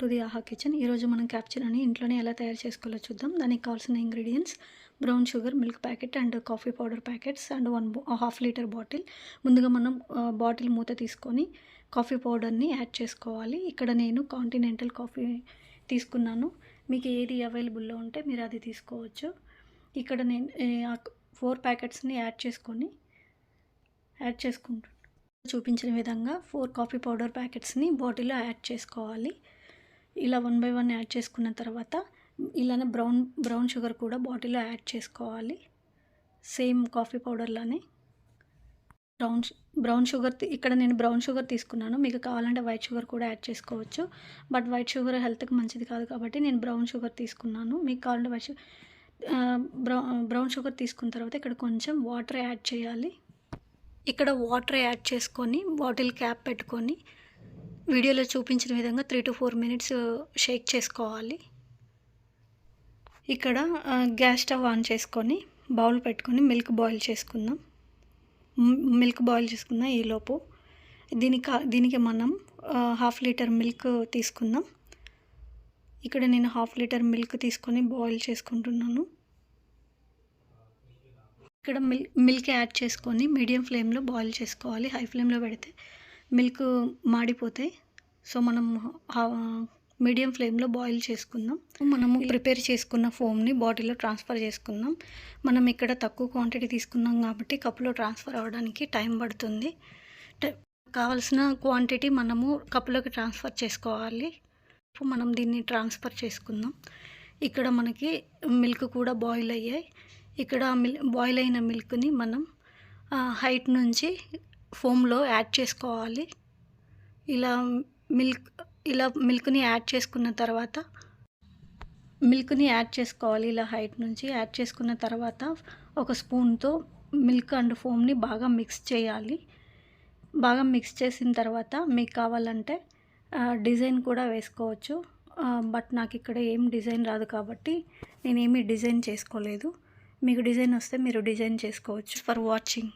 To the ఆహా kitchen. ఈరోజు మనం క్యాప్చినోని ఇంట్లోనే ఎలా తయారు చేసుకోవాలో చూద్దాం. దానికి కావాల్సిన ingredients brown sugar, milk packet and coffee powder packets and half litre bottle. ముందుగా మనం బాటిల్ మూత తీసుకొని కాఫీ పౌడర్ని యాడ్ చేసుకోవాలి. ఇక్కడ నేను కాంటినెంటల్ కాఫీ తీసుకున్నాను. మీకు ఏది అవైలబుల్లో ఉంటే మీరు అది తీసుకోవచ్చు. ఇక్కడ నేను 4 ప్యాకెట్స్ని యాడ్ చేసుకుంటాను. చూపించిన విధంగా 4 కాఫీ పౌడర్ ప్యాకెట్స్ని బాటిల్లో యాడ్ చేసుకోవాలి. ఇలా 1 బై 1 యాడ్ చేసుకున్న తర్వాత ఇలానే బ్రౌన్ షుగర్ కూడా బాటిల్లో యాడ్ చేసుకోవాలి. సేమ్ కాఫీ పౌడర్లానే బ్రౌన్ షుగర్ ఇక్కడ నేను బ్రౌన్ షుగర్ తీసుకున్నాను. మీకు కావాలంటే వైట్ షుగర్ కూడా యాడ్ చేసుకోవచ్చు. బట్ వైట్ షుగర్ హెల్త్కి మంచిది కాదు కాబట్టి నేను బ్రౌన్ షుగర్ తీసుకున్నాను. మీకు కావాలంటే బ్రౌన్ షుగర్ తీసుకున్న తర్వాత ఇక్కడ కొంచెం వాటర్ యాడ్ చేయాలి. ఇక్కడ వాటర్ యాడ్ చేసుకొని బాటిల్ క్యాప్ పెట్టుకొని వీడియోలో చూపించిన విధంగా 3 to 4 మినిట్స్ షేక్ చేసుకోవాలి. ఇక్కడ గ్యాస్ స్టవ్ ఆన్ చేసుకొని బౌల్ పెట్టుకొని మిల్క్ బాయిల్ చేసుకుందాం. ఈలోపు దీనికి మనం 1/2 లీటర్ మిల్క్ తీసుకుందాం. ఇక్కడ నేను 1/2 లీటర్ మిల్క్ తీసుకొని బాయిల్ చేసుకుంటున్నాను. ఇక్కడ మిల్క్ యాడ్ చేసుకొని మీడియం ఫ్లేమ్లో బాయిల్ చేసుకోవాలి. హై ఫ్లేమ్లో పెడితే మిల్క్ మాడిపోతాయి. సో మనం మీడియం ఫ్లేమ్లో బాయిల్ చేసుకుందాం. మనము ప్రిపేర్ చేసుకున్న ఫోమ్ని బాటిల్లో ట్రాన్స్ఫర్ చేసుకుందాం. మనం ఇక్కడ తక్కువ క్వాంటిటీ తీసుకున్నాం కాబట్టి కప్లో ట్రాన్స్ఫర్ అవ్వడానికి టైం పడుతుంది. కావాల్సిన క్వాంటిటీ మనము కప్లోకి ట్రాన్స్ఫర్ చేసుకోవాలి. మనం దీన్ని ట్రాన్స్ఫర్ చేసుకుందాం. ఇక్కడ మనకి మిల్క్ కూడా బాయిల్ అయ్యాయి. ఇక్కడ బాయిల్ అయిన మిల్క్ని మనం హైట్ నుంచి ఫోమ్లో యాడ్ చేసుకోవాలి. ఇలా మిల్క్ని యాడ్ చేసుకున్న తర్వాత ఇలా హైట్ నుంచి యాడ్ చేసుకున్న తర్వాత ఒక స్పూన్తో మిల్క్ అండ్ ఫోమ్ని బాగా మిక్స్ చేయాలి. బాగా మిక్స్ చేసిన తర్వాత మీకు కావాలంటే డిజైన్ కూడా వేసుకోవచ్చు. బట్ నాకు ఇక్కడ ఏం డిజైన్ రాదు కాబట్టి నేనేమి డిజైన్ చేసుకోలేదు. మీకు డిజైన్ వస్తే మీరు డిజైన్ చేసుకోవచ్చు. For watching.